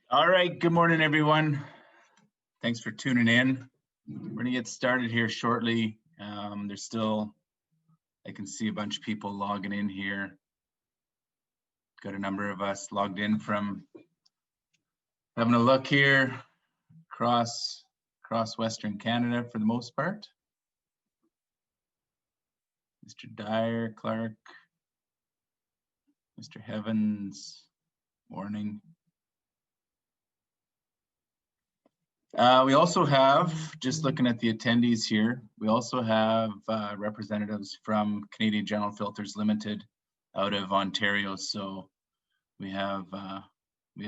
All right, good morning, everyone. Thanks for tuning in. We're gonna get started here shortly. There's still, I can see a bunch of people logging in here. Got a number of us logged in from having a look here across Western Canada for the most part. Mr. Dyer, Clark, Mr. Heavens, morning. We also have, just looking at the attendees here, we also have representatives from Canadian General Filters Limited out of Ontario. So we have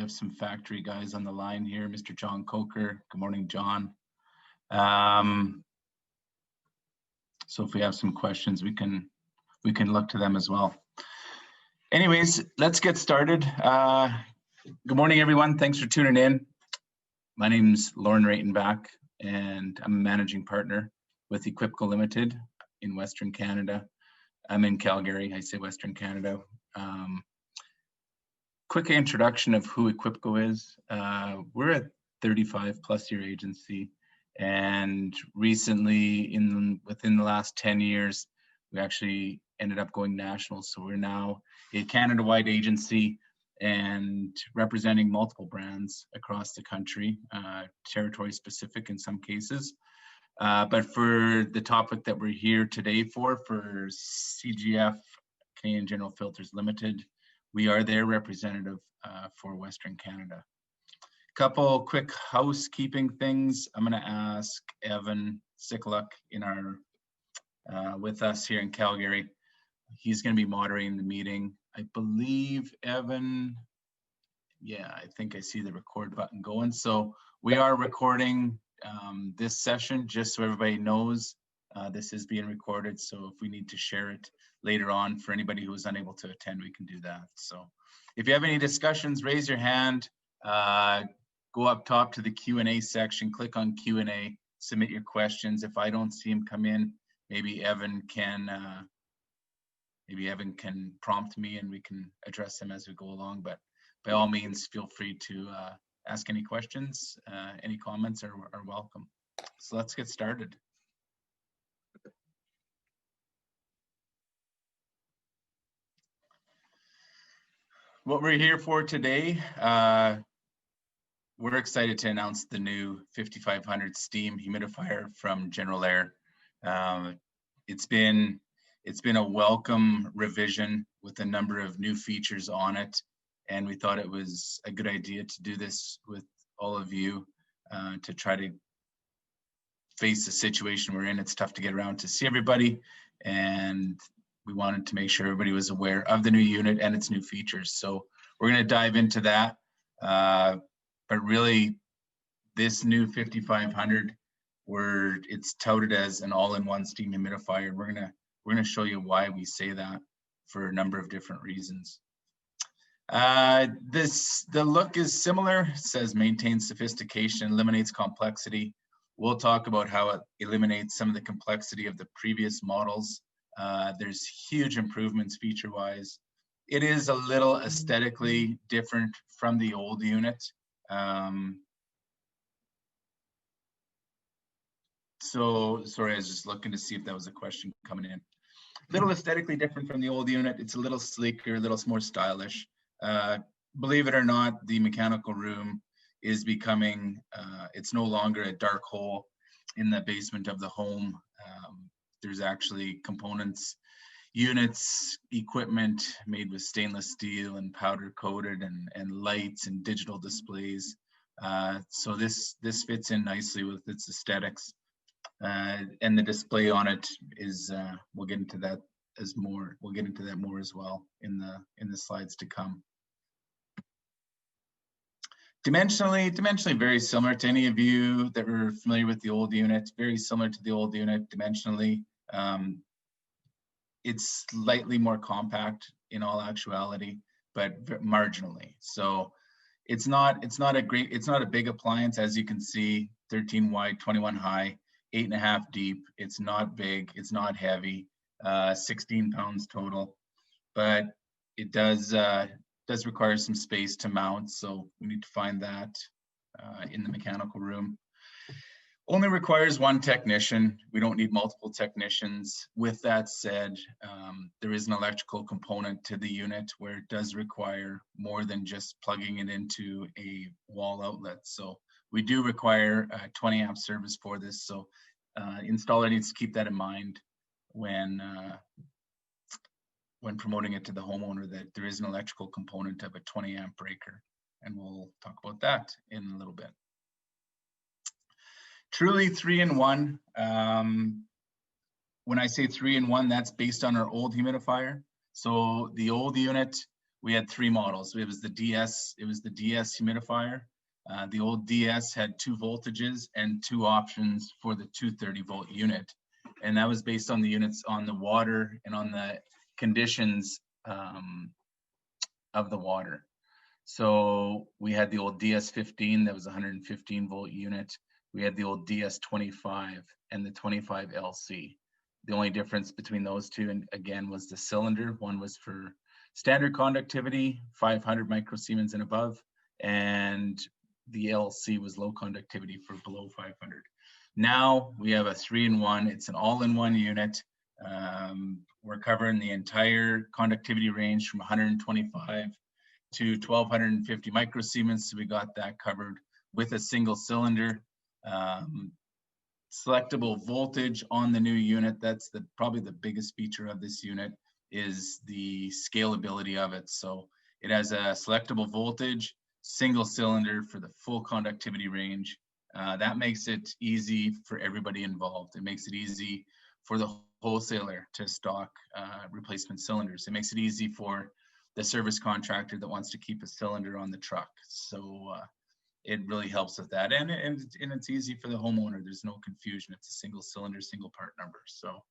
some factory guys on the line here. Mr. John Coker. Good morning, John. So if we have some questions, we can look to them as well. Anyways, let's get started. Good morning, everyone. Thanks for tuning in. My name's Lauren Ratenbach, and I'm a managing partner with Equipco Limited in Western Canada. I'm in Calgary. I say Western Canada. Quick introduction of who Equipco is. We're a 35+ year agency, and recently, within the last 10 years, we actually ended up going national. So we're now a Canada-wide agency and representing multiple brands across the country, territory specific in some cases. But for the topic that we're here today for CGF, Canadian General Filters Limited, we are their representative for Western Canada. Couple quick housekeeping things. I'm gonna ask Evan Sikluk with us here in Calgary. He's gonna be moderating the meeting. I believe, Evan, yeah, I think I see the record button going. So we are recording this session, just so everybody knows this is being recorded. So if we need to share it later on for anybody who was unable to attend, we can do that. So if you have any discussions, raise your hand, go up top to the Q&A section, click on Q&A, submit your questions. If I don't see them come in, maybe Evan can prompt me and we can address them as we go along. But by all means, feel free to ask any questions. Any comments are welcome. So let's get started. What we're here for today, we're excited to announce the new 5500 Steam Humidifier from General Aire. It's been a welcome revision with a number of new features on it, and we thought it was a good idea to do this with all of you to try to face the situation we're in. It's tough to get around to see everybody, and we wanted to make sure everybody was aware of the new unit and its new features. So we're going to dive into that, but really this new 5500, it's touted as an all-in-one steam humidifier. We're going to show you why we say that for a number of different reasons. The look is similar. It says maintains sophistication, eliminates complexity. We'll talk about how it eliminates some of the complexity of the previous models. There's huge improvements feature-wise. It is a little aesthetically different from the old unit. So sorry, I was just looking to see if that was a question coming in. A little aesthetically different from the old unit. It's a little sleeker, a little more stylish. Believe it or not, the mechanical room is becoming, it's no longer a dark hole in the basement of the home. There's actually components, units, equipment made with stainless steel and powder coated and lights and digital displays. So this fits in nicely with its aesthetics. And the display on it is, we'll get into that more as well in the slides to come. Dimensionally very similar to any of you that were familiar with the old unit, very similar to the old unit dimensionally. It's slightly more compact in all actuality, but marginally. So it's not a big appliance, as you can see, 13 wide, 21 high, 8.5 deep. It's not big, it's not heavy, 16 pounds total, but it does does require some space to mount, so we need to find that in the mechanical room. Only requires one technician. We don't need multiple technicians. With that said, there is an electrical component to the unit where it does require more than just plugging it into a wall outlet. So we do require a 20 amp service for this. So installer needs to keep that in mind when promoting it to the homeowner, that there is an electrical component of a 20 amp breaker. And we'll talk about that in a little bit. Truly 3-in-1. When I say 3-in-1, that's based on our old humidifier. So the old unit, we had 3 models. It was the DS humidifier. The old DS had 2 voltages and 2 options for the 230 volt unit. And that was based on the units on the water and on the conditions of the water. So we had the old DS15, that was a 115 volt unit. We had the old DS25 and the 25 LC. The only difference between those two, and again, was the cylinder. One was for standard conductivity, 500 microsiemens and above, and the LC was low conductivity for below 500. Now we have a 3-in-1. It's an all-in-one unit. We're covering the entire conductivity range from 125 to 1250 microsiemens. So we got that covered with a single cylinder. Selectable voltage on the new unit. That's probably the biggest feature of this unit, is the scalability of it. So it has a selectable voltage, single cylinder for the full conductivity range. That makes it easy for everybody involved. It makes it easy for the wholesaler to stock replacement cylinders. It makes it easy for the service contractor that wants to keep a cylinder on the truck. So it really helps with that, and it's easy for the homeowner. There's no confusion. It's a single cylinder, single part number. So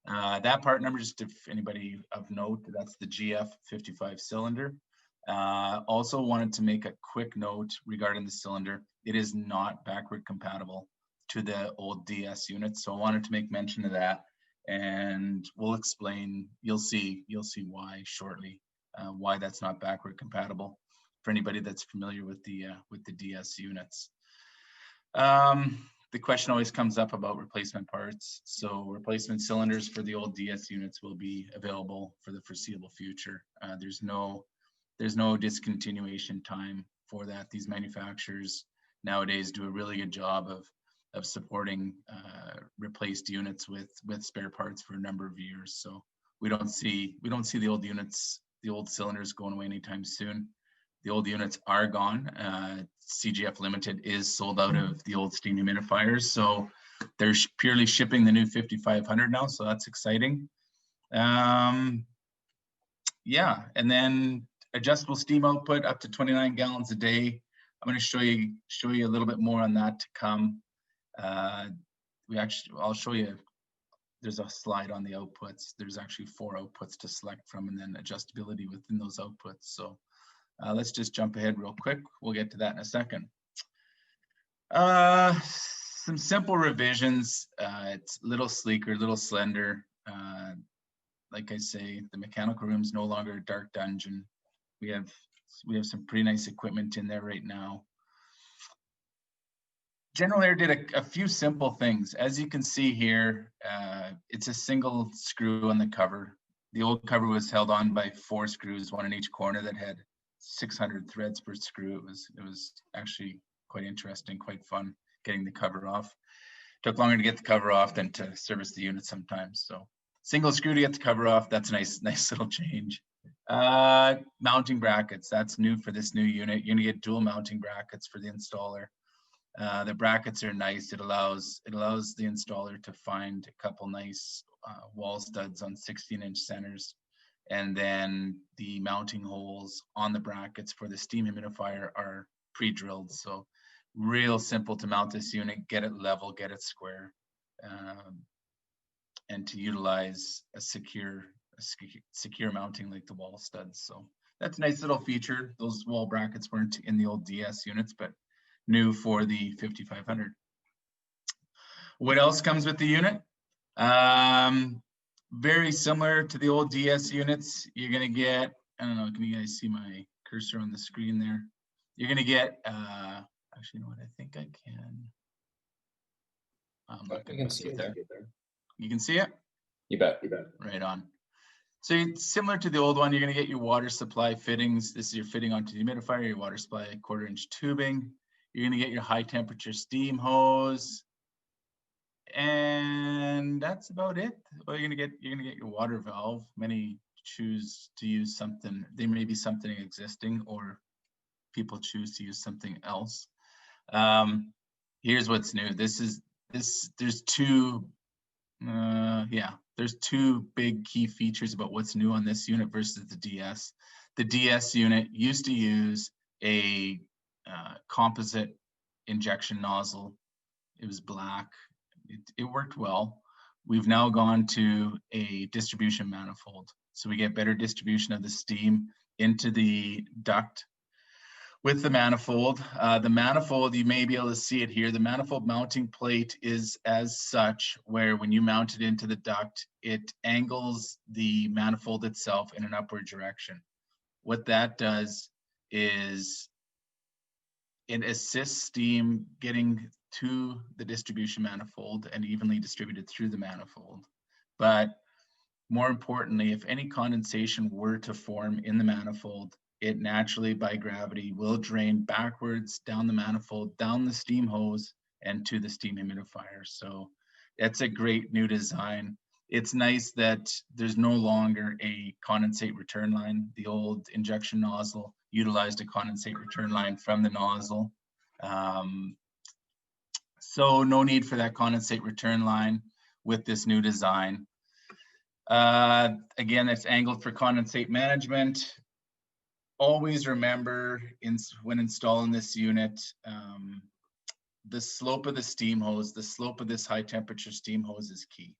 that part number, just if anybody of note, that's the GF55 cylinder. Also wanted to make a quick note regarding the cylinder. It is not backward compatible to the old DS unit, so I wanted to make mention of that, and we'll explain. You'll see why shortly, why that's not backward compatible, for anybody that's familiar with the DS units. The question always comes up about replacement parts. So replacement cylinders for the old DS units will be available for the foreseeable future. There's no discontinuation time for that. These manufacturers nowadays do a really good job of supporting replaced units with spare parts for a number of years. So we don't see the old units, the old cylinders going away anytime soon. The old units are gone. CGF Limited is sold out of the old steam humidifiers, so they're purely shipping the new 5500 now, so that's exciting. Yeah, and then adjustable steam output up to 29 gallons a day. I'm going to show you a little bit more on that to come. I'll show you. There's a slide on the outputs. There's actually 4 outputs to select from, and then adjustability within those outputs. So let's just jump ahead real quick. We'll get to that in a second. Some simple revisions. It's a little sleeker, a little slender. Like I say, the mechanical room is no longer a dark dungeon. We have some pretty nice equipment in there right now. General Aire did a few simple things. As you can see here, it's a single screw on the cover. The old cover was held on by 4 screws, 1 in each corner, that had 600 threads per screw. It was actually quite interesting, quite fun getting the cover off. Took longer to get the cover off than to service the unit sometimes. So single screw to get the cover off. That's a nice little change. Mounting brackets, that's new for this new unit. You're gonna get dual mounting brackets for the installer. The brackets are nice. It allows the installer to find a couple nice wall studs on 16-inch centers. And then the mounting holes on the brackets for the steam humidifier are pre-drilled. So real simple to mount this unit, get it level, get it square, and to utilize a secure mounting like the wall studs. So that's a nice little feature. Those wall brackets weren't in the old DS units, but new for the 5500. What else comes with the unit? Very similar to the old DS units. You're gonna get, I don't know, can you guys see my cursor on the screen there. You're going to get, actually, you know what, I think I can. I can see it there. You can see it? You bet. Right on. So it's similar to the old one. You're going to get your water supply fittings. This is your fitting onto the humidifier, your water supply 1/4 inch tubing. You're going to get your high temperature steam hose. And that's about it. Well, you're gonna get your water valve. Many choose to use something. There may be something existing, or people choose to use something else. Here's what's new. There's two big key features about what's new on this unit versus the DS. The DS unit used to use a composite injection nozzle. It was black. It worked well. We've now gone to a distribution manifold. So we get better distribution of the steam into the duct with the manifold. The manifold, you may be able to see it here. The manifold mounting plate is as such, where when you mount it into the duct, it angles the manifold itself in an upward direction. What that does is it assists steam getting to the distribution manifold and evenly distributed through the manifold. But more importantly, if any condensation were to form in the manifold, it naturally by gravity will drain backwards down the manifold, down the steam hose, and to the steam humidifier. So that's a great new design. It's nice that there's no longer a condensate return line. The old injection nozzle utilized a condensate return line from the nozzle. So no need for that condensate return line with this new design. Again, it's angled for condensate management. Always remember when installing this unit, the slope of the steam hose, the slope of this high temperature steam hose is key.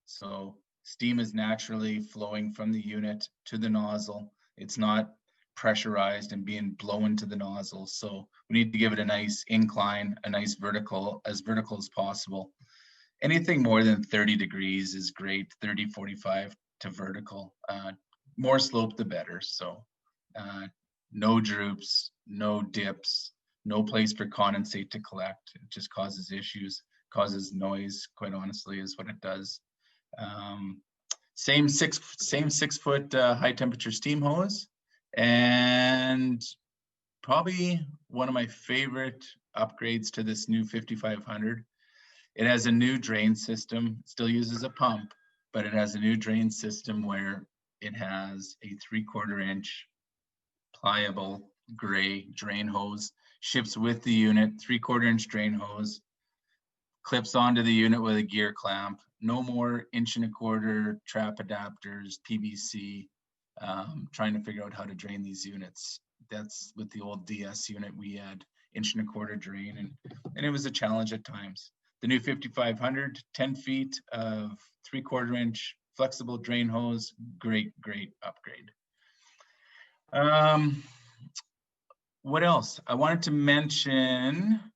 So steam is naturally flowing from the unit to the nozzle. It's not pressurized and being blown to the nozzle. So we need to give it a nice incline, a nice vertical, as vertical as possible. Anything more than 30 degrees is great, 30, 45 to vertical. More slope, the better. So no droops, no dips, no place for condensate to collect. It just causes issues, causes noise, quite honestly, is what it does. Same six foot high temperature steam hose. And probably one of my favorite upgrades to this new 5500. It has a new drain system. It still uses a pump, but it has a new drain system where it has a 3/4 inch pliable gray drain hose, ships with the unit, 3/4 inch drain hose, clips onto the unit with a gear clamp. No more 1.25 inch trap adapters, PVC, trying to figure out how to drain these units. That's with the old DS unit, we had 1.25 inch drain, and it was a challenge at times. The new 5500, 10 feet of 3/4 inch flexible drain hose, great upgrade. What else? I wanted to mention,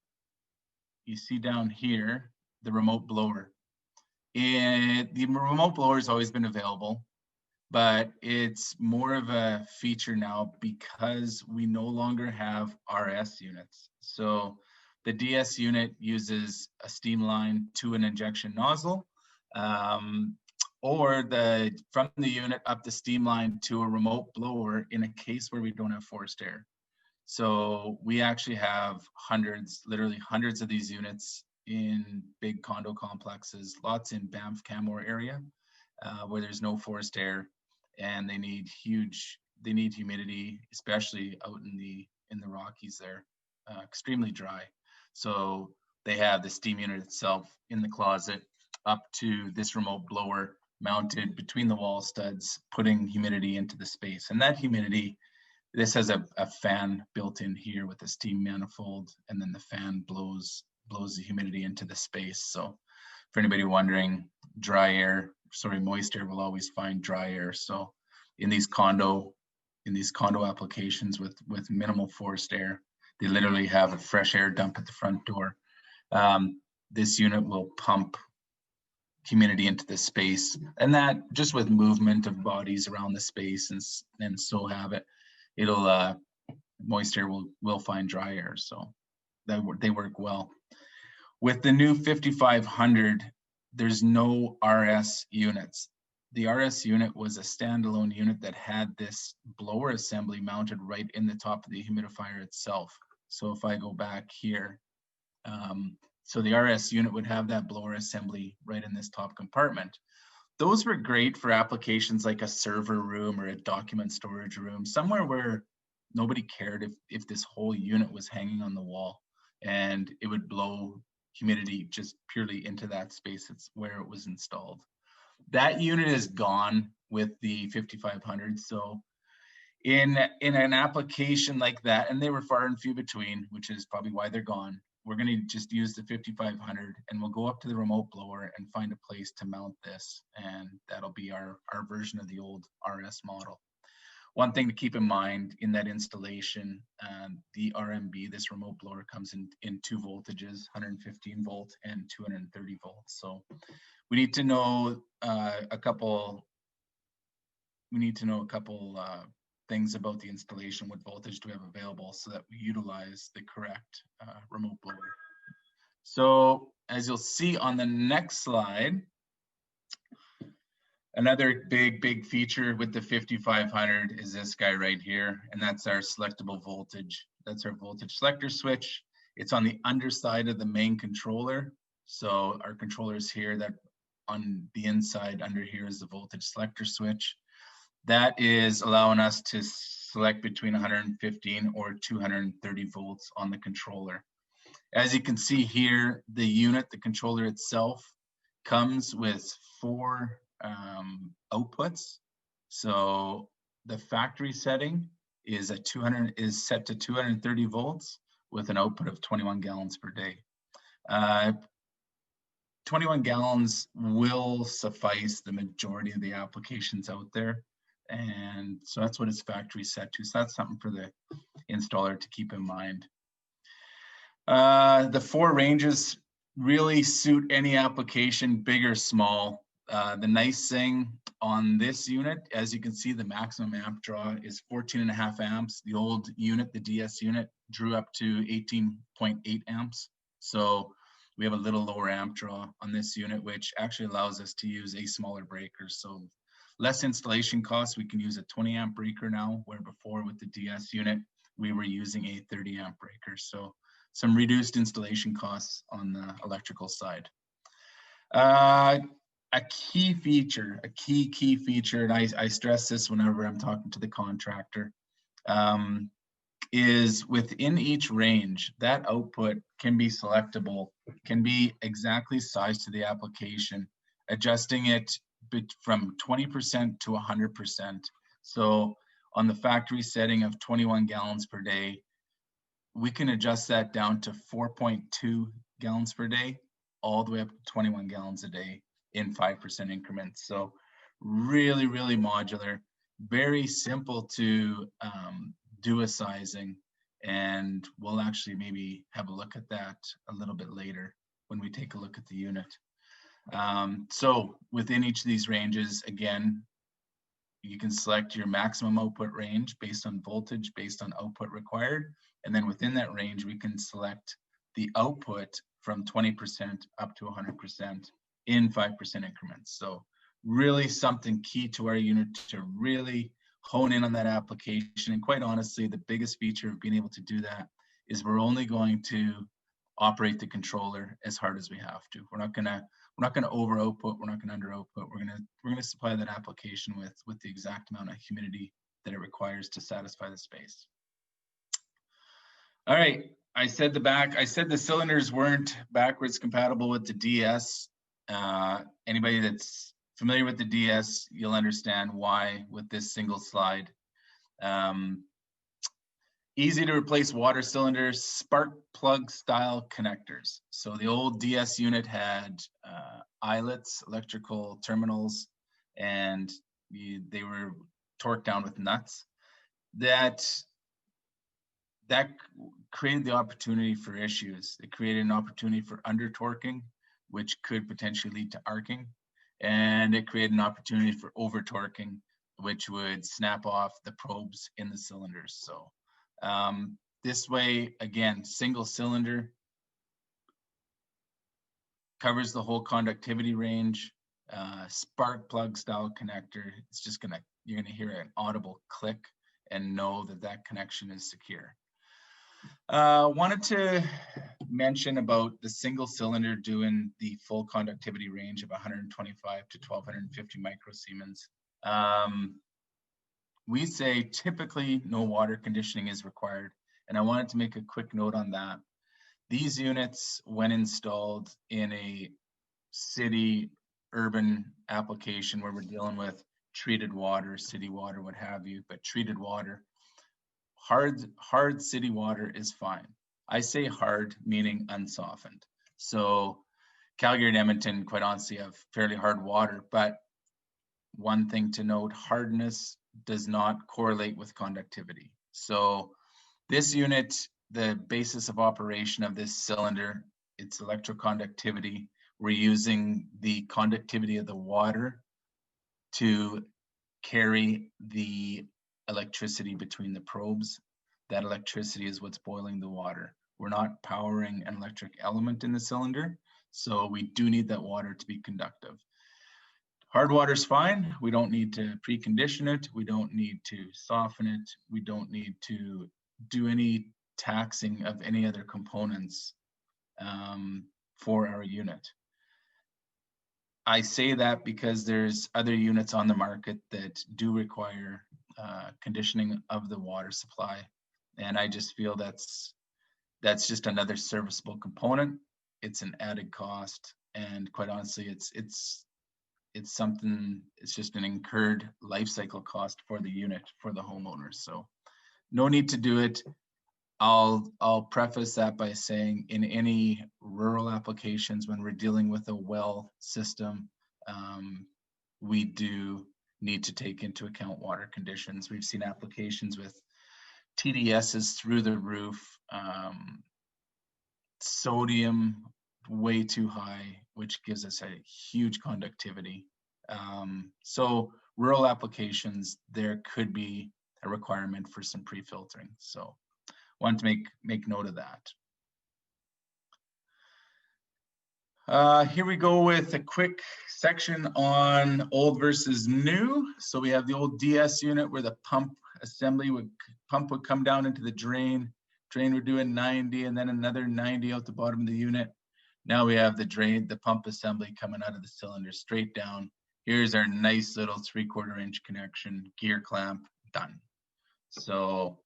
you see down here, the remote blower. The remote blower has always been available, but it's more of a feature now because we no longer have RS units. So the DS unit uses a steam line to an injection nozzle, or from the unit up the steam line to a remote blower in a case where we don't have forced air. So we actually have literally hundreds of these units in big condo complexes, lots in Banff, Canmore area, where there's no forced air, and they need humidity, especially out in the Rockies there, extremely dry. So they have the steam unit itself in the closet up to this remote blower mounted between the wall studs, putting humidity into the space. And that humidity, this has a fan built in here with a steam manifold, and then the fan blows the humidity into the space. So for anybody wondering, moist air will always find dry air. So in these condo applications with minimal forced air, they literally have a fresh air dump at the front door. This unit will pump humidity into the space, and that just with movement of bodies around the space and so have it, it'll moist air will find dry air, so they work well. With the new 5500, there's no RS units. The RS unit was a standalone unit that had this blower assembly mounted right in the top of the humidifier itself. So if I go back here, so the RS unit would have that blower assembly right in this top compartment. Those were great for applications like a server room or a document storage room, somewhere where nobody cared if this whole unit was hanging on the wall, and it would blow humidity just purely into that space. It's where it was installed. That unit is gone with the 5500. So in an application like that, and they were far and few between, which is probably why they're gone, we're going to just use the 5500, and we'll go up to the remote blower and find a place to mount this, and that'll be our version of the old RS model. One thing to keep in mind in that installation, the RMB, this remote blower, comes in two voltages, 115 volt and 230 volts. So we need to know a couple things about the installation. What voltage do we have available so that we utilize the correct remote blower. So as you'll see on the next slide, another big feature with the 5500 is this guy right here, and that's our selectable voltage. That's our voltage selector switch. It's on the underside of the main controller. So our controller is here. That on the inside under here is the voltage selector switch. That is allowing us to select between 115 or 230 volts on the controller. As you can see here, the unit, the controller itself, comes with 4 outputs. So the factory setting is set to 230 volts with an output of 21 gallons per day. 21 gallons will suffice the majority of the applications out there. And so that's what it's factory set to. So that's something for the installer to keep in mind. The 4 ranges really suit any application, big or small. The nice thing on this unit, as you can see, the maximum amp draw is 14.5 amps. The old unit, the DS unit, drew up to 18.8 amps. So we have a little lower amp draw on this unit, which actually allows us to use a smaller breaker. So less installation costs. We can use a 20 amp breaker now, where before with the DS unit, we were using a 30 amp breaker. So some reduced installation costs on the electrical side. A key feature, and I stress this whenever I'm talking to the contractor, is within each range, that output can be selectable, can be exactly sized to the application, adjusting it from 20% to 100%. So on the factory setting of 21 gallons per day, we can adjust that down to 4.2 gallons per day, all the way up to 21 gallons a day in 5% increments. So really modular, very simple to do a sizing, and we'll actually maybe have a look at that a little bit later when we take a look at the unit. So within each of these ranges, again, you can select your maximum output range based on voltage, based on output required. And then within that range, we can select the output from 20% up to 100% in 5% increments. So really something key to our unit to really hone in on that application. And quite honestly, the biggest feature of being able to do that is we're only going to operate the controller as hard as we have to. We're not gonna over output, we're not gonna under output. We're gonna supply that application with the exact amount of humidity that it requires to satisfy the space. All right, I said the cylinders weren't backwards compatible with the DS. Anybody that's familiar with the DS, you'll understand why with this single slide. Easy to replace water cylinders, spark plug style connectors. So the old DS unit had eyelets, electrical terminals, and they were torqued down with nuts. That created the opportunity for issues. It created an opportunity for under torquing, which could potentially lead to arcing, and it created an opportunity for over torquing, which would snap off the probes in the cylinders. So This way, again, single cylinder, covers the whole conductivity range, spark plug style connector. It's just you're gonna hear an audible click and know that that connection is secure. Wanted to mention about the single cylinder doing the full conductivity range of 125 to 1250 microsiemens. We say typically no water conditioning is required, and I wanted to make a quick note on that. These units, when installed in a city urban application where we're dealing with treated water, city water, what have you, but treated water, hard city water is fine. I say hard, meaning unsoftened. So Calgary and Edmonton, quite honestly, have fairly hard water, but one thing to note, hardness does not correlate with conductivity. So this unit, the basis of operation of this cylinder, it's electroconductivity. We're using the conductivity of the water to carry the electricity between the probes. That electricity is what's boiling the water. We're not powering an electric element in the cylinder, so we do need that water to be conductive. Hard water's fine. We don't need to precondition it. We don't need to soften it. We don't need to do any taxing of any other components for our unit. I say that because there's other units on the market that do require conditioning of the water supply, and I just feel that's just another serviceable component. It's an added cost, and quite honestly, it's something. It's just an incurred life cycle cost for the unit for the homeowners. So, no need to do it. I'll preface that by saying in any rural applications, when we're dealing with a well system, we do need to take into account water conditions. We've seen applications with TDSs through the roof, sodium way too high, which gives us a huge conductivity. So rural applications, there could be a requirement for some pre-filtering. So want to make note of that. Here we go with a quick section on old versus new. So we have the old DS unit where the pump assembly would come down into the drain. Drain would do a 90 and then another 90 out the bottom of the unit. Now we have the pump assembly coming out of the cylinder straight down. Here's our nice little 3/4 inch connection, gear clamp, done. So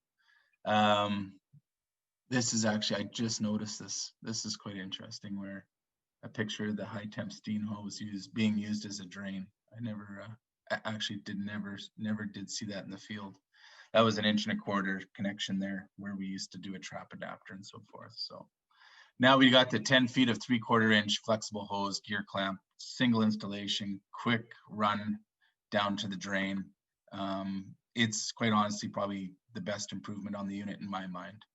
this is actually, I just noticed this. This is quite interesting, where a picture of the high temp steam hose being used as a drain. I never did see that in the field. That was an 1.25 inch connection there where we used to do a trap adapter and so forth. So now we got the 10 feet of 3/4 inch flexible hose, gear clamp, single installation, quick run down to the drain. It's quite honestly probably the best improvement on the unit in my mind.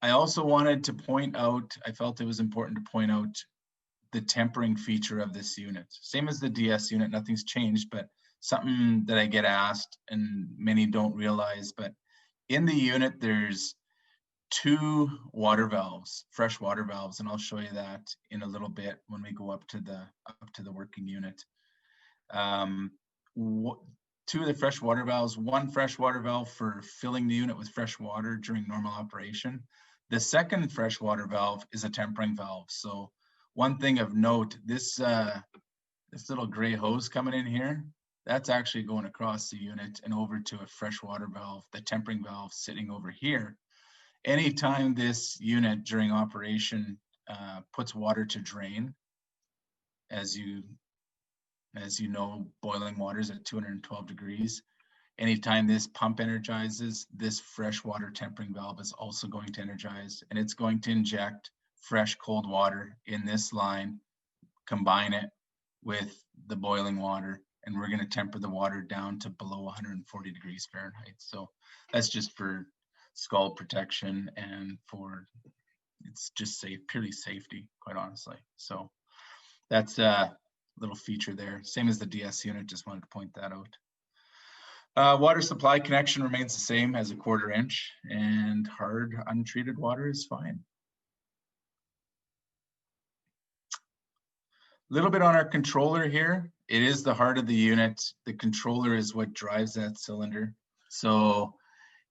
I also wanted to point out, I felt it was important to point out the tempering feature of this unit. Same as the DS unit, nothing's changed, but something that I get asked and many don't realize, but in the unit, there's 2 water valves, fresh water valves, and I'll show you that in a little bit when we go up to the working unit. 2 of the fresh water valves, 1 fresh water valve for filling the unit with fresh water during normal operation. The second fresh water valve is a tempering valve. So one thing of note, this little gray hose coming in here, that's actually going across the unit and over to a fresh water valve, the tempering valve sitting over here. Anytime this unit during operation puts water to drain, as you know, boiling water is at 212 degrees. Anytime this pump energizes, this fresh water tempering valve is also going to energize, and it's going to inject fresh cold water in this line, combine it with the boiling water, and we're going to temper the water down to below 140 degrees Fahrenheit. So that's just for scald protection and it's just purely safety, quite honestly. So that's a little feature there. Same as the DS unit, just wanted to point that out. Water supply connection remains the same as a 1/4 inch, and hard untreated water is fine. A little bit on our controller here. It is the heart of the unit. The controller is what drives that cylinder. So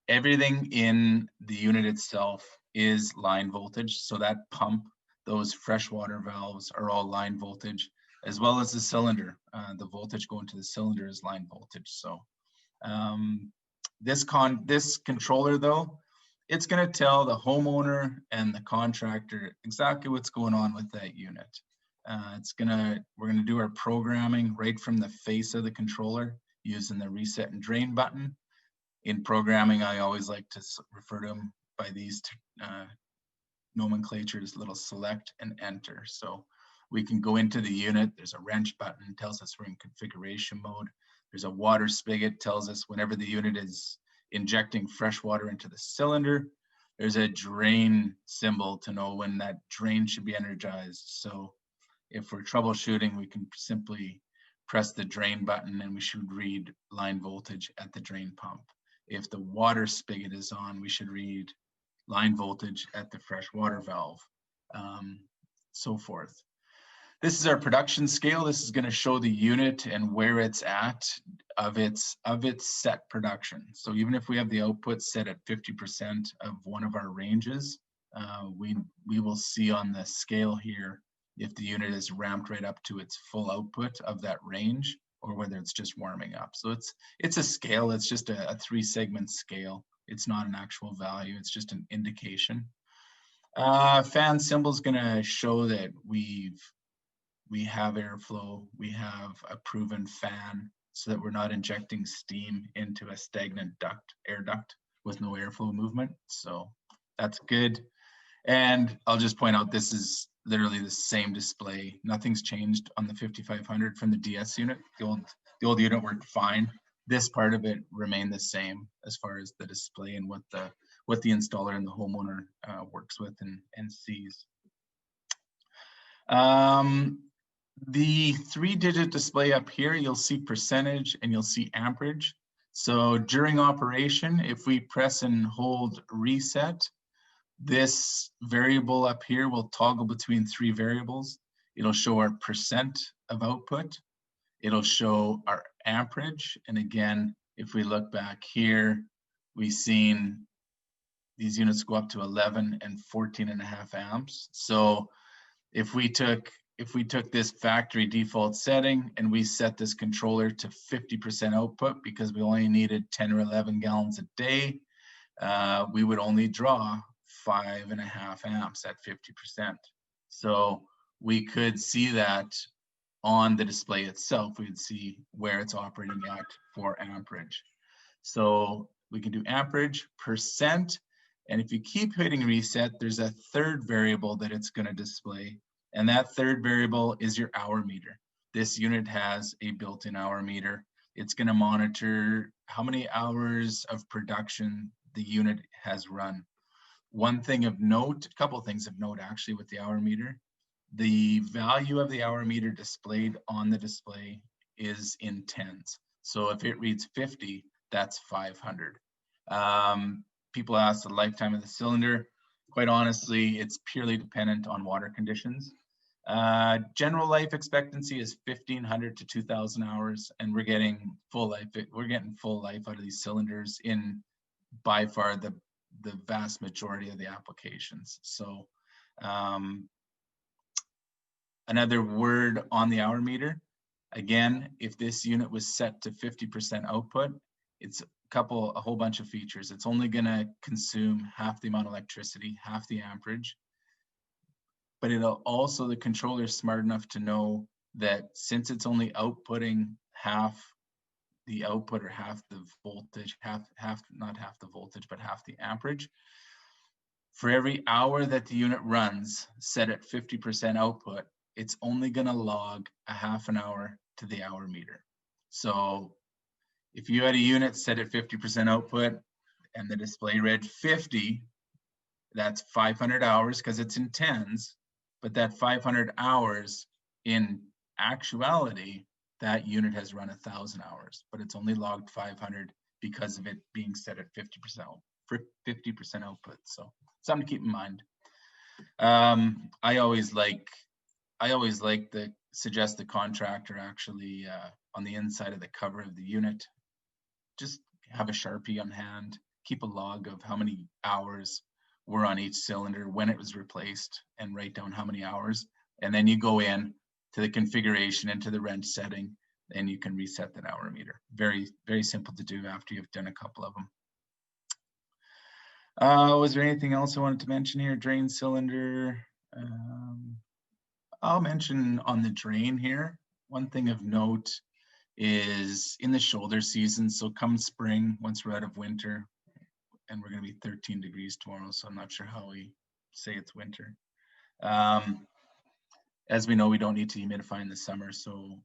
everything in the unit itself is line voltage. So that pump, those freshwater valves are all line voltage, as well as the cylinder. The voltage going to the cylinder is line voltage. So this controller though, it's going to tell the homeowner and the contractor exactly what's going on with that unit. We're gonna do our programming right from the face of the controller using the reset and drain button. In programming, I always like to refer to them by these nomenclatures, little select and enter. So we can go into the unit. There's a wrench button, tells us we're in configuration mode. There's a water spigot, tells us whenever the unit is injecting fresh water into the cylinder. There's a drain symbol to know when that drain should be energized. So if we're troubleshooting, we can simply press the drain button and we should read line voltage at the drain pump. If the water spigot is on, we should read line voltage at the fresh water valve, so forth. This is our production scale. This is going to show the unit and where it's at of its set production. So even if we have the output set at 50% of one of our ranges, we will see on the scale here if the unit is ramped right up to its full output of that range, or whether it's just warming up. So it's a scale. It's just a 3-segment scale. It's not an actual value. It's just an indication. Fan symbol is going to show that we have airflow. We have a proven fan, so that we're not injecting steam into a stagnant air duct with no airflow movement. So that's good. And I'll just point out, this is literally the same display. Nothing's changed on the 5500 from the DS unit. The old unit worked fine. This part of it remained the same as far as the display and what the installer and the homeowner works with and sees. The 3-digit display up here, you'll see percentage and you'll see amperage. So during operation, if we press and hold reset, this variable up here will toggle between 3 variables. It'll show our percent of output. It'll show our amperage. And again, if we look back here, we've seen these units go up to 11 and 14.5 amps. So if we took this factory default setting and we set this controller to 50% output because we only needed 10 or 11 gallons a day, we would only draw 5.5 amps at 50%. So we could see that on the display itself. We'd see where it's operating at for amperage. So we can do amperage, percent, and if you keep hitting reset, there's a 3rd variable that it's going to display, and that 3rd variable is your hour meter. This unit has a built-in hour meter. It's going to monitor how many hours of production the unit has run. One thing of note, a couple of things of note actually with the hour meter, the value of the hour meter displayed on the display is in tens. So if it reads 50, that's 500. People ask the lifetime of the cylinder. Quite honestly, it's purely dependent on water conditions. General life expectancy is 1,500 to 2,000 hours, and we're getting full life. We're getting full life out of these cylinders in by far the vast majority of the applications. So another word on the hour meter, again, if this unit was set to 50% output, it's a whole bunch of features. It's only gonna consume half the amount of electricity, half the amperage, but it'll also, the controller is smart enough to know that since it's only outputting half the output or half the voltage, not half the voltage, but half the amperage, for every hour that the unit runs set at 50% output, it's only gonna log a half an hour to the hour meter. So if you had a unit set at 50% output and the display read 50, that's 500 hours because it's in tens, but that 500 hours in actuality that unit has run 1,000 hours, but it's only logged 500 because of it being set at 50% output. So something to keep in mind. I always like to suggest the contractor actually on the inside of the cover of the unit, just have a Sharpie on hand, keep a log of how many hours were on each cylinder, when it was replaced, and write down how many hours. And then you go in to the configuration, into the wrench setting, and you can reset that hour meter. Very, very simple to do after you've done a couple of them. Was there anything else I wanted to mention here? Drain cylinder. I'll mention on the drain here, one thing of note is in the shoulder season. So come spring, once we're out of winter, and we're going to be 13 degrees tomorrow, so I'm not sure how we say it's winter. As we know, we don't need to humidify in the summer. So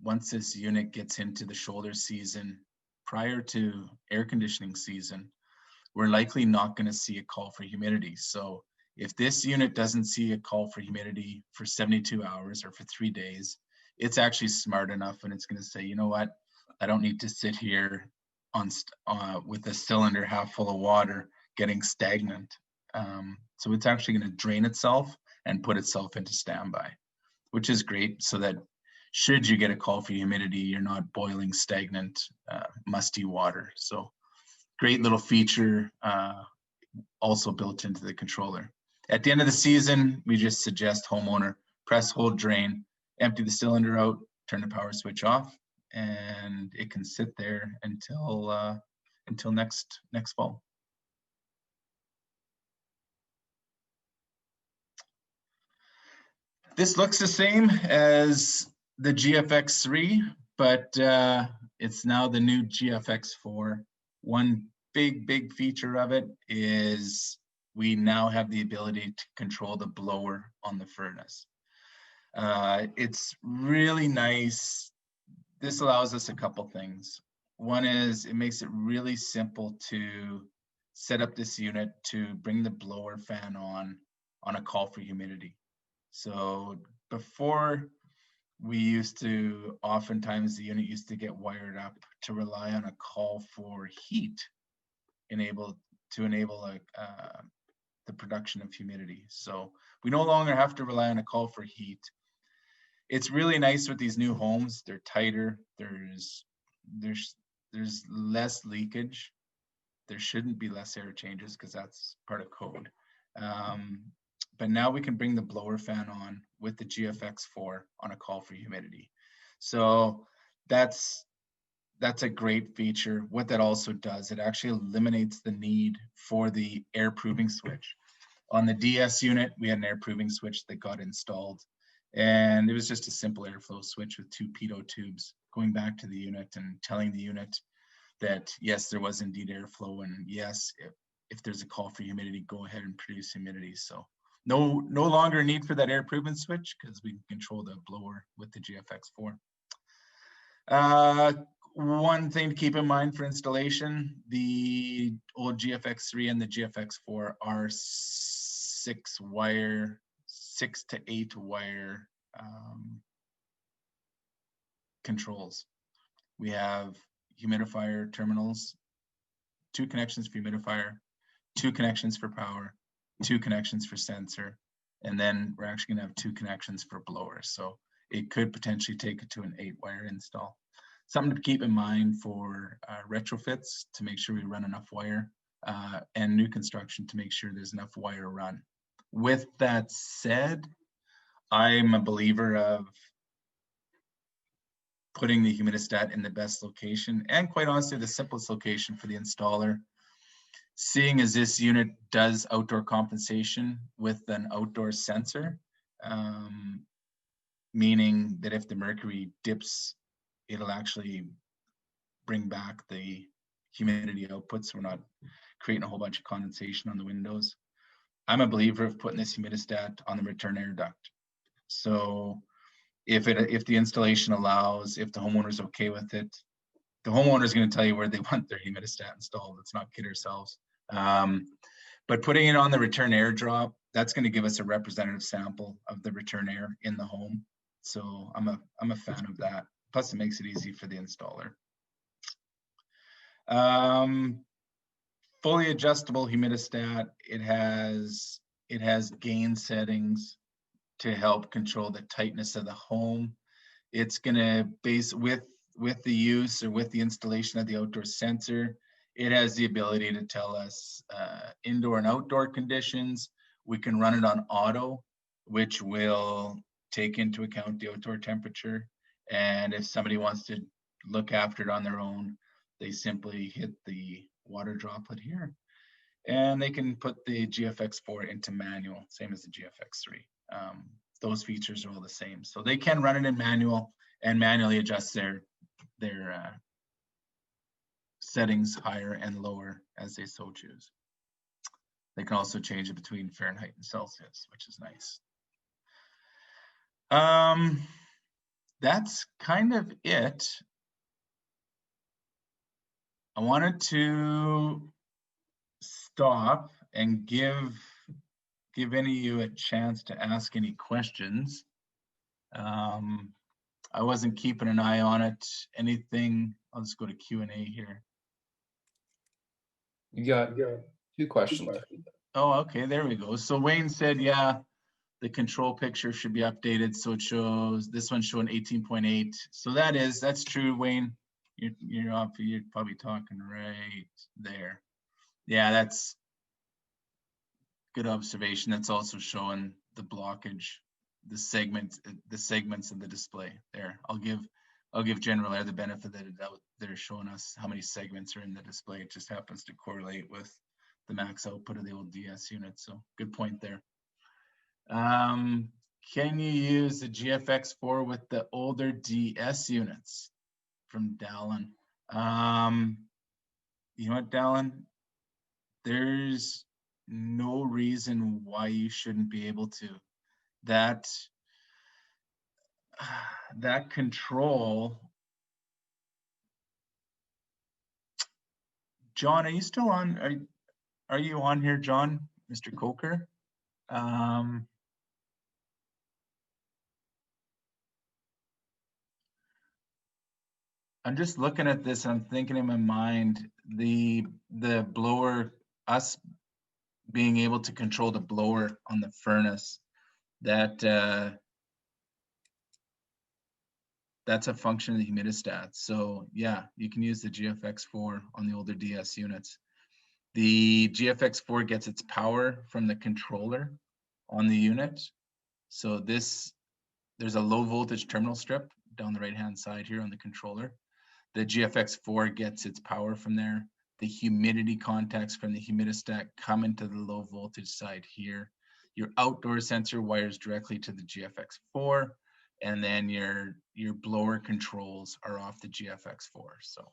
once this unit gets into the shoulder season, prior to air conditioning season, we're likely not going to see a call for humidity. So if this unit doesn't see a call for humidity for 72 hours or for 3 days, it's actually smart enough, and it's going to say, you know what, I don't need to sit here with a cylinder half full of water getting stagnant. So it's actually going to drain itself and put itself into standby, which is great, so that should you get a call for humidity, you're not boiling stagnant, musty water. So great little feature also built into the controller. At the end of the season, we just suggest homeowner press, hold, drain, empty the cylinder out, turn the power switch off, and it can sit there until next fall. This looks the same as the GFX3, but it's now the new GFX4. One big feature of it is we now have the ability to control the blower on the furnace. It's really nice. This allows us a couple things. One is it makes it really simple to set up this unit to bring the blower fan on a call for humidity. So before, we used to, oftentimes the unit used to get wired up to rely on a call for heat to enable the production of humidity. So we no longer have to rely on a call for heat. It's really nice with these new homes. They're tighter. There's less leakage. There shouldn't be less air changes because that's part of code. But now we can bring the blower fan on with the GFX4 on a call for humidity. So that's a great feature. What that also does, it actually eliminates the need for the air proving switch. On the DS unit, we had an air proving switch that got installed, and it was just a simple airflow switch with 2 pitot tubes going back to the unit and telling the unit that yes, there was indeed airflow, and yes, if there's a call for humidity, go ahead and produce humidity. So no longer a need for that air proving switch because we can control the blower with the GFX4. One thing to keep in mind for installation, the old GFX3 and the GFX4 are 6 to 8 wire controls. We have humidifier terminals, 2 connections for humidifier, 2 connections for power, 2 connections for sensor, and then we're actually going to have 2 connections for blower. So it could potentially take it to an 8-wire install. Something to keep in mind for retrofits, to make sure we run enough wire, and new construction to make sure there's enough wire run. With that said, I'm a believer of putting the humidistat in the best location, and quite honestly, the simplest location for the installer. Seeing as this unit does outdoor compensation with an outdoor sensor, meaning that if the mercury dips, it'll actually bring back the humidity output, so we're not creating a whole bunch of condensation on the windows. I'm a believer of putting this humidistat on the return air duct. So if the installation allows, if the homeowner's okay with it, the homeowner is going to tell you where they want their humidistat installed. Let's not kid ourselves. But putting it on the return air drop, that's going to give us a representative sample of the return air in the home. So I'm a fan of that. Plus, it makes it easy for the installer. Fully adjustable humidistat. It has gain settings to help control the tightness of the home. It's gonna base with the use or with the installation of the outdoor sensor. It has the ability to tell us indoor and outdoor conditions. We can run it on auto, which will take into account the outdoor temperature. And if somebody wants to look after it on their own, they simply hit the water droplet here, and they can put the GFX4 into manual, same as the GFX3. Those features are all the same. So they can run it in manual and manually adjust their settings higher and lower as they so choose. They can also change it between Fahrenheit and Celsius, which is nice. That's kind of it. I wanted to stop and give any of you a chance to ask any questions. I wasn't keeping an eye on it. Anything? I'll just go to Q&A here. You got 2 questions. Oh, okay, there we go. So Wayne said, yeah, the control picture should be updated. So it shows, this one's showing 18.8. So that's true, Wayne. You're probably talking right there. Yeah, that's good observation. That's also showing the blockage, the segments of the display there. I'll give General Aire the benefit that they're showing us how many segments are in the display. It just happens to correlate with the max output of the old DS unit. So good point there. Can you use the GFX4 with the older DS units? From Dallin. You know what, Dallin? There's no reason why you shouldn't be able to. That control. John, are you still on? Are you on here, John? Mr. Coker? I'm just looking at this. I'm thinking in my mind, the blower, us being able to control the blower on the furnace, that's a function of the humidistat. So yeah, you can use the GFX4 on the older DS units. The GFX4 gets its power from the controller on the unit. So there's a low voltage terminal strip down the right-hand side here on the controller. The GFX4 gets its power from there. The humidity contacts from the humidistat come into the low voltage side here. Your outdoor sensor wires directly to the GFX4, and then your blower controls are off the GFX4. So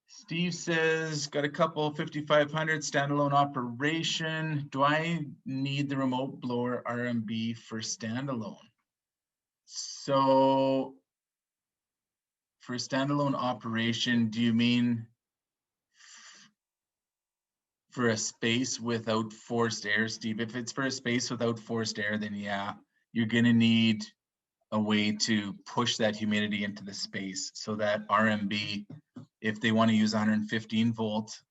Steve says, got a couple 5500 standalone operation. Do I need the remote blower RMB for standalone? So for standalone operation, do you mean for a space without forced air, Steve? If it's for a space without forced air, then yeah, you're gonna need a way to push that humidity into the space so that RMB, if they want to use 115 volt,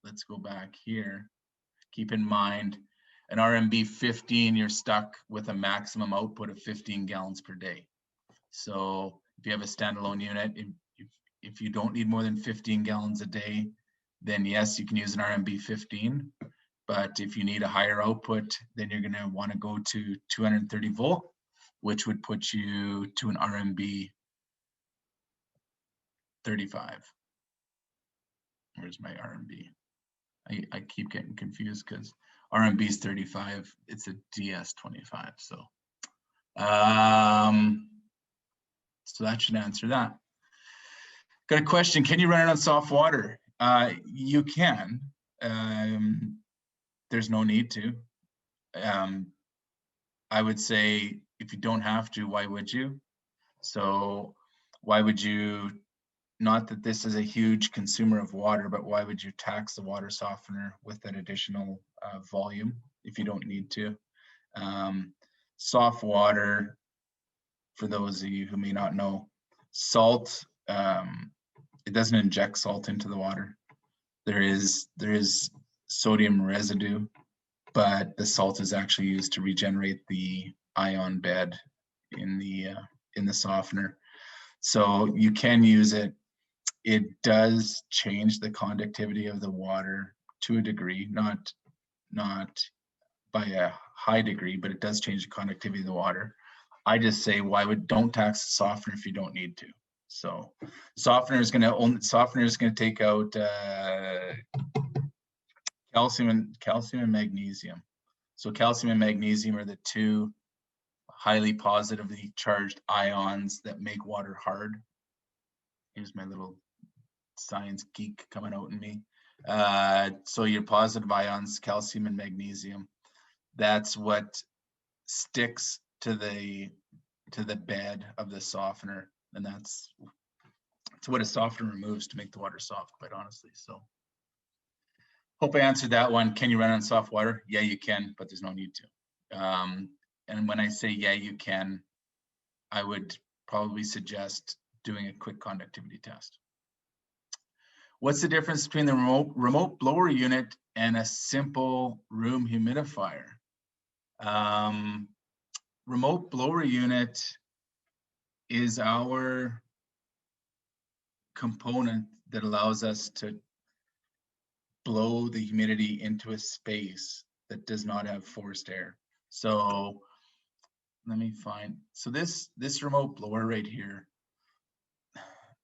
let's go back here. Keep in mind, an RMB 15, you're stuck with a maximum output of 15 gallons per day. So if you have a standalone unit, if you don't need more than 15 gallons a day, then yes, you can use an RMB 15. But if you need a higher output, then you're going to want to go to 230 volt, which would put you to an RMB 35. Where's my RMB? I keep getting confused because RMB is 35. It's a DS 25. So that should answer that. Got a question. Can you run it on soft water? You can. There's no need to. I would say if you don't have to, why would you? So why would you, not that this is a huge consumer of water, but why would you tax the water softener with that additional volume if you don't need to? Soft water, for those of you who may not know, salt, it doesn't inject salt into the water. There is sodium residue, but the salt is actually used to regenerate the ion bed in the softener. So you can use it. It does change the conductivity of the water to a degree, not by a high degree, but it does change the conductivity of the water. I just say, don't tax the softener if you don't need to. So softener is going to take out calcium and magnesium. So calcium and magnesium are the two highly positively charged ions that make water hard. Here's my little science geek coming out in me. So your positive ions, calcium and magnesium, that's what sticks to the bed of the softener, and that's what a softener removes to make the water soft, quite honestly. So hope I answered that one. Can you run on soft water? Yeah, you can, but there's no need to. And when I say yeah, you can, I would probably suggest doing a quick conductivity test. What's the difference between the remote blower unit and a simple room humidifier? Remote blower unit is our component that allows us to blow the humidity into a space that does not have forced air. So let me find, so this remote blower right here,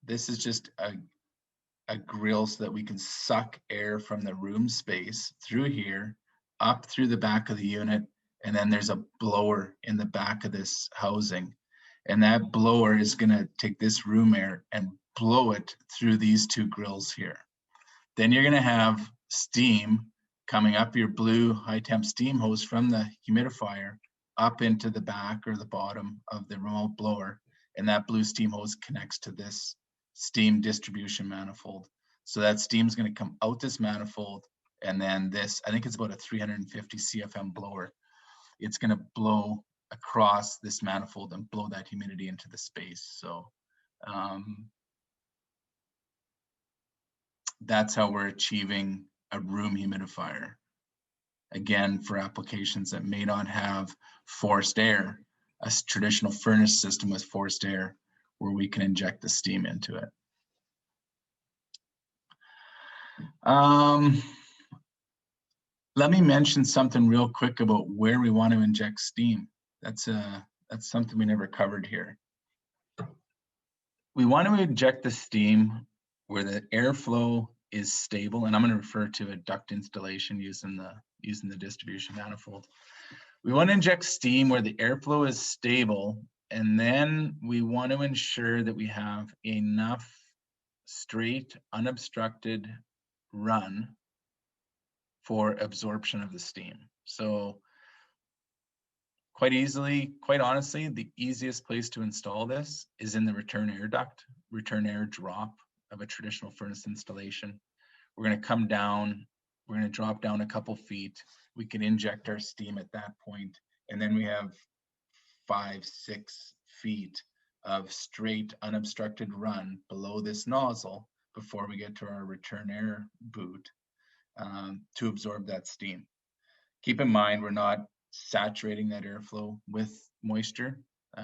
this is just a grill so that we can suck air from the room space through here, up through the back of the unit, and then there's a blower in the back of this housing. And that blower is gonna take this room air and blow it through these two grills here. Then you're gonna have steam coming up your blue high temp steam hose from the humidifier up into the back or the bottom of the remote blower. And that blue steam hose connects to this steam distribution manifold. So that steam is going to come out this manifold, and then this, I think it's about a 350 CFM blower. It's going to blow across this manifold and blow that humidity into the space. So that's how we're achieving a room humidifier. Again, for applications that may not have forced air, a traditional furnace system with forced air, where we can inject the steam into it. Let me mention something real quick about where we want to inject steam. That's something we never covered here. We want to inject the steam where the airflow is stable, and I'm going to refer to a duct installation using the distribution manifold. We want to inject steam where the airflow is stable, and then we want to ensure that we have enough straight, unobstructed run for absorption of the steam. So quite honestly, the easiest place to install this is in the return air duct, return air drop of a traditional furnace installation. We're going to come down, we're going to drop down a couple feet. We can inject our steam at that point, and then we have 5-6 feet of straight unobstructed run below this nozzle before we get to our return air boot to absorb that steam. Keep in mind, we're not saturating that airflow with moisture.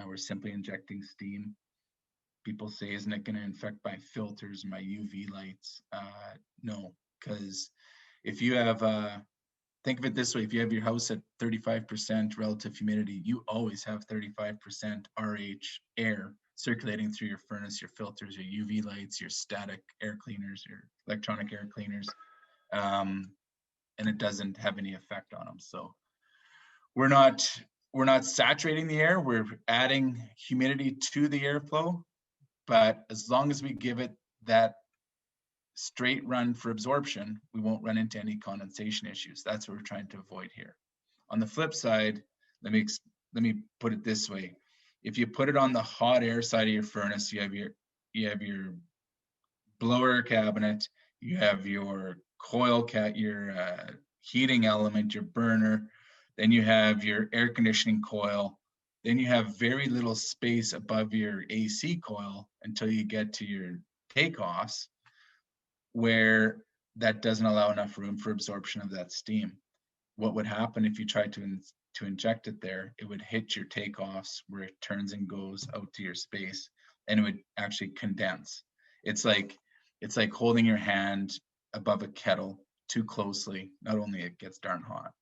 We're simply injecting steam. People say, isn't it going to infect my filters, my UV lights? No, because if you have, think of it this way, if you have your house at 35% relative humidity, you always have 35% RH air circulating through your furnace, your filters, your UV lights, your static air cleaners, your electronic air cleaners, and it doesn't have any effect on them. So we're not saturating the air, we're adding humidity to the airflow, but as long as we give it that straight run for absorption, we won't run into any condensation issues. That's what we're trying to avoid here. On the flip side, let me put it this way. If you put it on the hot air side of your furnace, you have your blower cabinet, you have your coil your heating element, your burner, Then you have your air conditioning coil. Then you have very little space above your AC coil until you get to your takeoffs, where that doesn't allow enough room for absorption of that steam. What would happen if you tried to inject it there? It would hit your takeoffs where it turns and goes out to your space, and it would actually condense. It's like holding your hand above a kettle too closely. Not only it gets darn hot,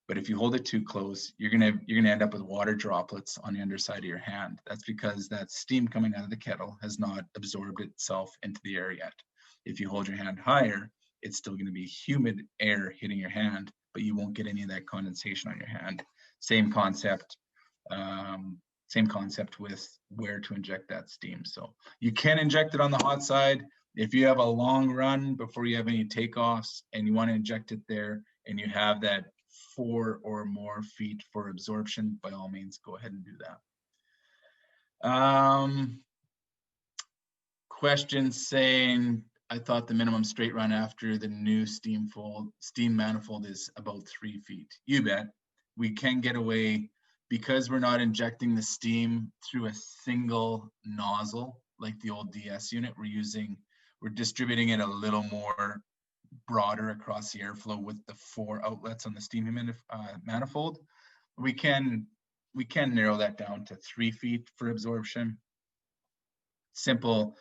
but if you hold it too close, you're gonna end up with water droplets on the underside of your hand. That's because that steam coming out of the kettle has not absorbed itself into the air yet. If you hold your hand higher, it's still going to be humid air hitting your hand, but you won't get any of that condensation on your hand. Same concept with where to inject that steam. So you can inject it on the hot side. If you have a long run before you have any takeoffs and you want to inject it there and you have that 4 or more feet for absorption, by all means, go ahead and do that. Question saying, I thought the minimum straight run after the new steam manifold is about 3 feet. You bet. We can get away because we're not injecting the steam through a single nozzle like the old DS unit. We're distributing it a little more broader across the airflow with the 4 outlets on the steam manifold. We can narrow that down to 3 feet for absorption. Simple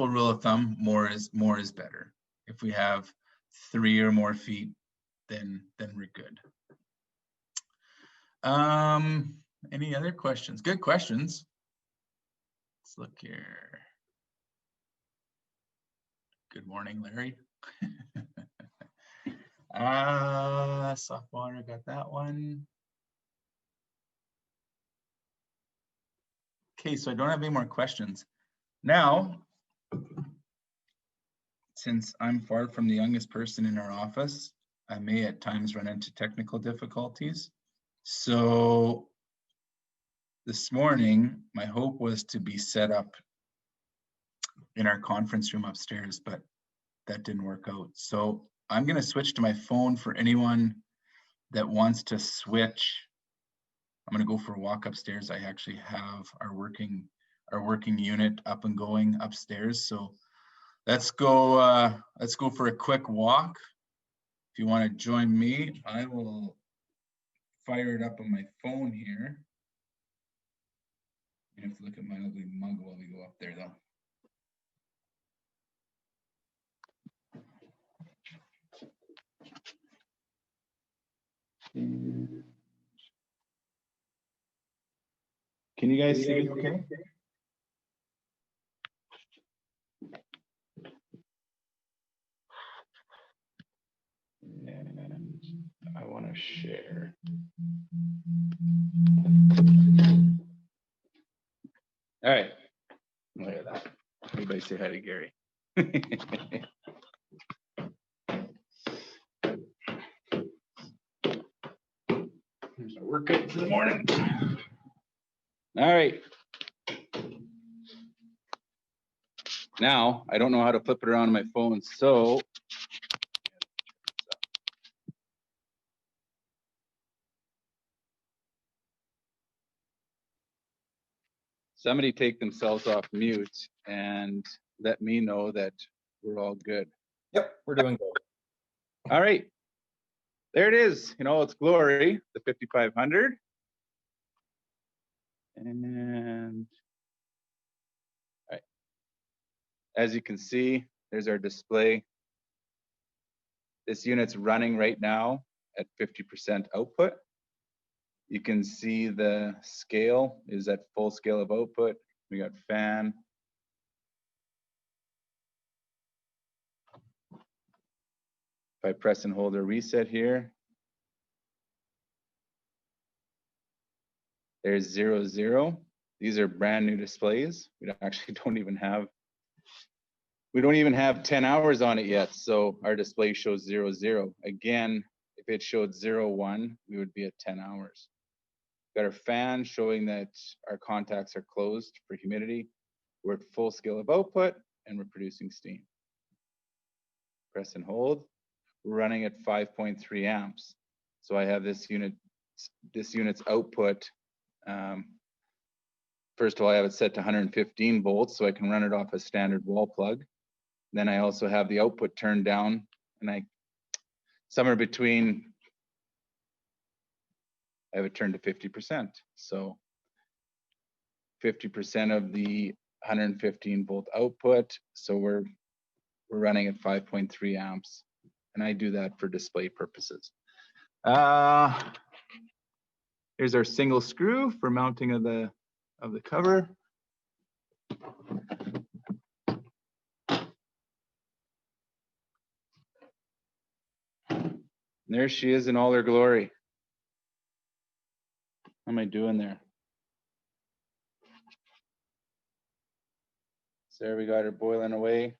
rule of thumb, more is better. If we have 3 or more feet, then we're good. Any other questions? Good questions. Let's look here. Good morning, Larry. Soft water, got that one. Okay, so I don't have any more questions. Now, since I'm far from the youngest person in our office, I may at times run into technical difficulties. So this morning, my hope was to be set up in our conference room upstairs, but that didn't work out. So I'm going to switch to my phone for anyone that wants to switch. I'm going to go for a walk upstairs. I actually have our working unit up and going upstairs. So let's go for a quick walk. If you want to join me, I will fire it up on my phone here. You have to look at my ugly mug while we go up there, though. Can you guys see me okay? And I want to share. All right. Look at that. Everybody say hi to Gary. Here's our workout for the morning. All right. Now, I don't know how to flip it around on my phone, so somebody take themselves off mute and let me know that we're all good. Yep, we're doing good. All right. There it is. In all its glory, the 5500. And all right. As you can see, there's our display. This unit's running right now at 50% output. You can see the scale is at full scale of output. We got fan. If I press and hold a reset here, there's 0, 0. These are brand new displays. We actually don't even have 10 hours on it yet. So our display shows 0, 0. Again, if it showed 0, 1, we would be at 10 hours. Got our fan showing that our contacts are closed for humidity. We're at full scale of output and we're producing steam. Press and hold. We're running at 5.3 amps. So I have this unit's output. First of all, I have it set to 115 volts, so I can run it off a standard wall plug. Then I also have the output turned down, and somewhere between, I have it turned to 50%. So 50% of the 115 volt output. So we're running at 5.3 amps, and I do that for display purposes. Here's our single screw for mounting of the cover. And there she is in all her glory. How am I doing there? So there we got her boiling away.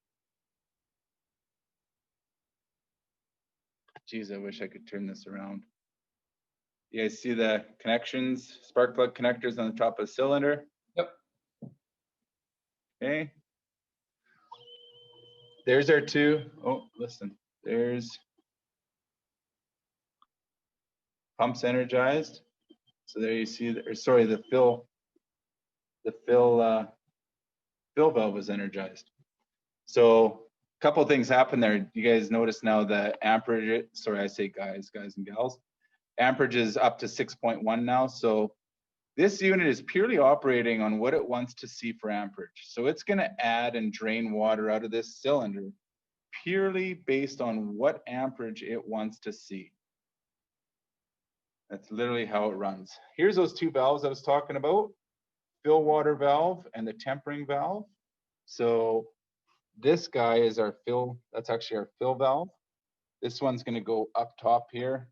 Geez, I wish I could turn this around. You guys see the connections, spark plug connectors on the top of the cylinder? Yep. Okay. There's our two. Oh, listen. There's pumps energized. So there you see, the fill valve is energized. So a couple of things happen there. You guys notice now the amperage, sorry, I say guys and gals. Amperage is up to 6.1 now. So this unit is purely operating on what it wants to see for amperage. So it's going to add and drain water out of this cylinder purely based on what amperage it wants to see. That's literally how it runs. Here's those two valves I was talking about, fill water valve and the tempering valve. So this guy is our fill, that's actually our fill valve. This one's going to go up top here.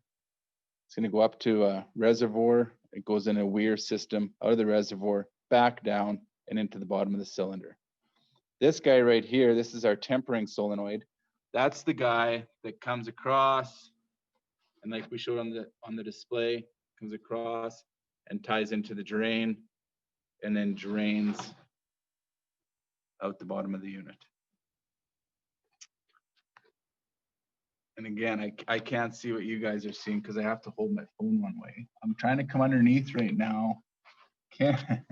It's going to go up to a reservoir. It goes in a weir system out of the reservoir, back down and into the bottom of the cylinder. This guy right here, this is our tempering solenoid. That's the guy that comes across, and like we showed on the display, comes across and ties into the drain and then drains out the bottom of the unit. And again, I can't see what you guys are seeing because I have to hold my phone one way. I'm trying to come underneath right now. Can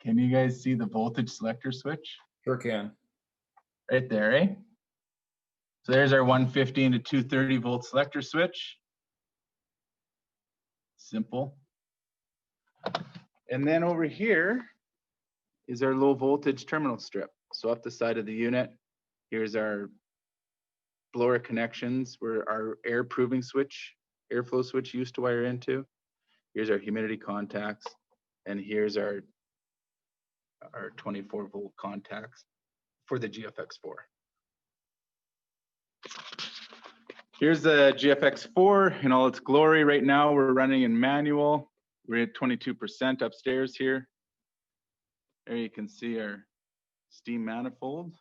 you guys see the voltage selector switch? Sure can. Right there, eh? So there's our 115 to 230 volt selector switch. Simple. And then over here is our low voltage terminal strip. So up the side of the unit, here's our blower connections where our air proving switch, airflow switch used to wire into. Here's our humidity contacts, and here's our 24 volt contacts for the GFX4. Here's the GFX4 in all its glory. Right now we're running in manual. We're at 22% upstairs here. There you can see our steam manifold.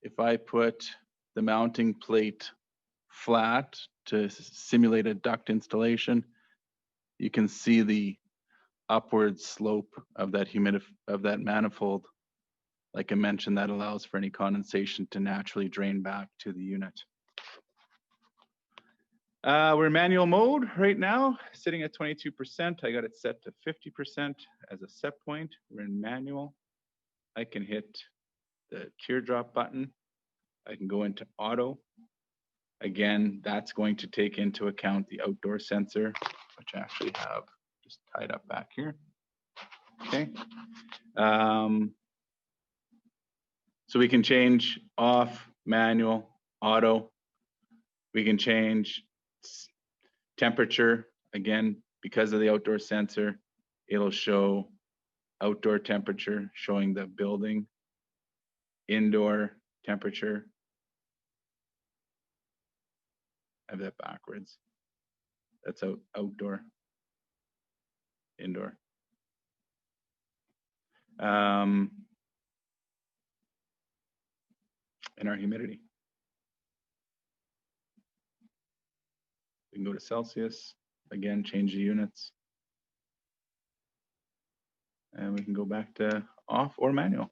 If I put the mounting plate flat to simulate a duct installation, you can see the upward slope of that manifold. Like I mentioned, that allows for any condensation to naturally drain back to the unit. We're in manual mode right now, sitting at 22%. I got it set to 50% as a set point. We're in manual. I can hit the teardrop button. I can go into auto. Again, that's going to take into account the outdoor sensor, which I actually have just tied up back here. Okay. So we can change off, manual, auto. We can change temperature. Again, because of the outdoor sensor, it'll show outdoor temperature, showing the building, indoor temperature. I have that backwards. That's outdoor, indoor. And our humidity. We can go to Celsius, again, change the units. And we can go back to off or manual.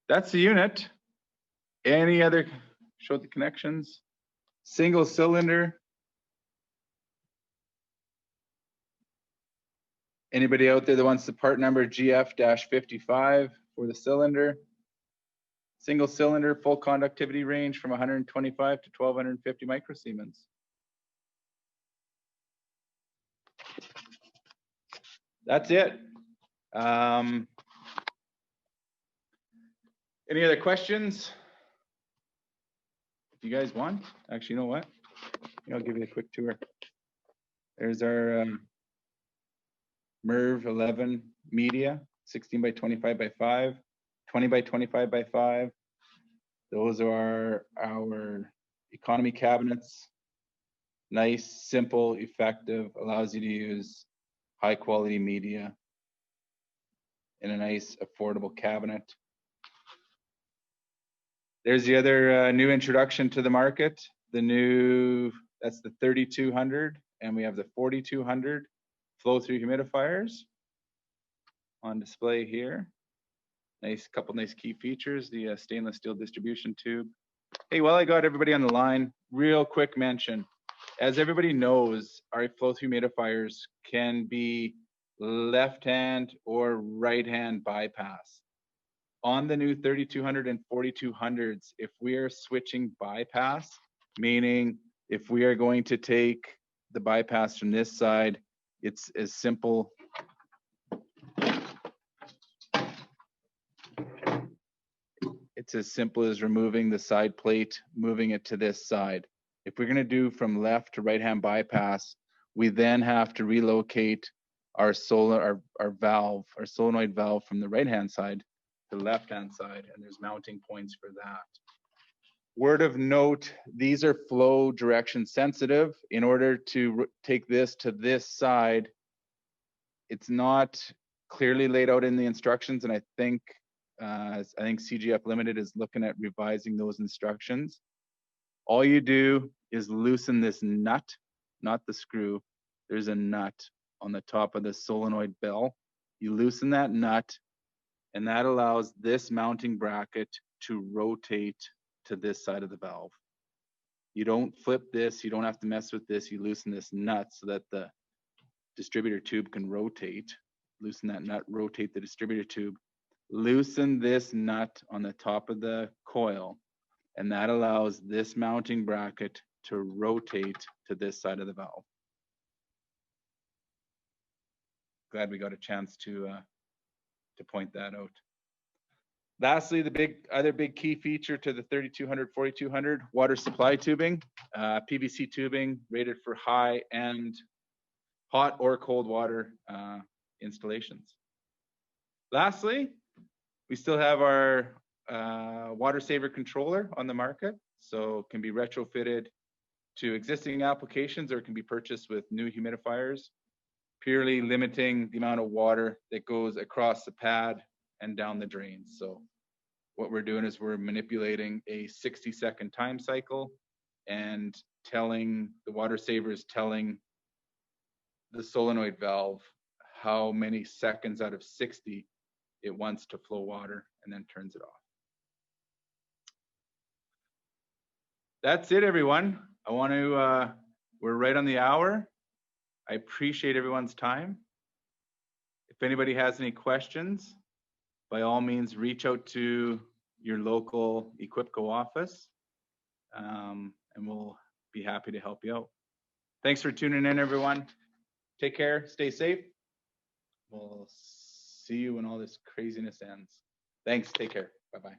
That's the unit. Any other show the connections. Single cylinder. Anybody out there that wants the part number GF-55 for the cylinder? Single cylinder, full conductivity range from 125 to 1250 microsiemens. That's it. Any other questions? If you guys want, actually, you know what? I'll give you a quick tour. There's our MERV 11 media, 16 by 25 by 5, 20 by 25 by 5. Those are our economy cabinets. Nice, simple, effective, allows you to use high quality media in a nice, affordable cabinet. There's the other new introduction to the market. The new, that's the 3200, and we have the 4200 flow-through humidifiers on display here. Couple nice key features, the stainless steel distribution tube. Hey, while I got everybody on the line, real quick mention. As everybody knows, our flow-through humidifiers can be left-hand or right-hand bypass. On the new 3200 and 4200s, if we are switching bypass, meaning if we are going to take the bypass from this side, it's as simple. It's as simple as removing the side plate, moving it to this side. If we're going to do from left to right-hand bypass, we then have to relocate our valve, our solenoid valve from the right-hand side to the left-hand side, and there's mounting points for that. Word of note, these are flow direction sensitive. In order to take this to this side, it's not clearly laid out in the instructions, and I think CGF Limited is looking at revising those instructions. All you do is loosen this nut, not the screw. There's a nut on the top of the solenoid bell. You loosen that nut, and that allows this mounting bracket to rotate to this side of the valve. You don't flip this, you don't have to mess with this. You loosen this nut so that the distributor tube can rotate. Loosen that nut, rotate the distributor tube. Loosen this nut on the top of the coil, and that allows this mounting bracket to rotate to this side of the valve. Glad we got a chance to point that out. Lastly, the other big key feature to the 3200, 4200, water supply tubing, PVC tubing rated for high-end hot or cold water installations. Lastly, we still have our water saver controller on the market, so it can be retrofitted to existing applications or it can be purchased with new humidifiers, purely limiting the amount of water that goes across the pad and down the drains. So what we're doing is we're manipulating a 60-second time cycle and telling the water savers, telling the solenoid valve how many seconds out of 60 it wants to flow water, and then turns it off. That's it, everyone. We're right on the hour. I appreciate everyone's time. If anybody has any questions, by all means, reach out to your local Equipco office, and we'll be happy to help you out. Thanks for tuning in, everyone. Take care, stay safe. We'll see you when all this craziness ends. Thanks, take care, bye-bye.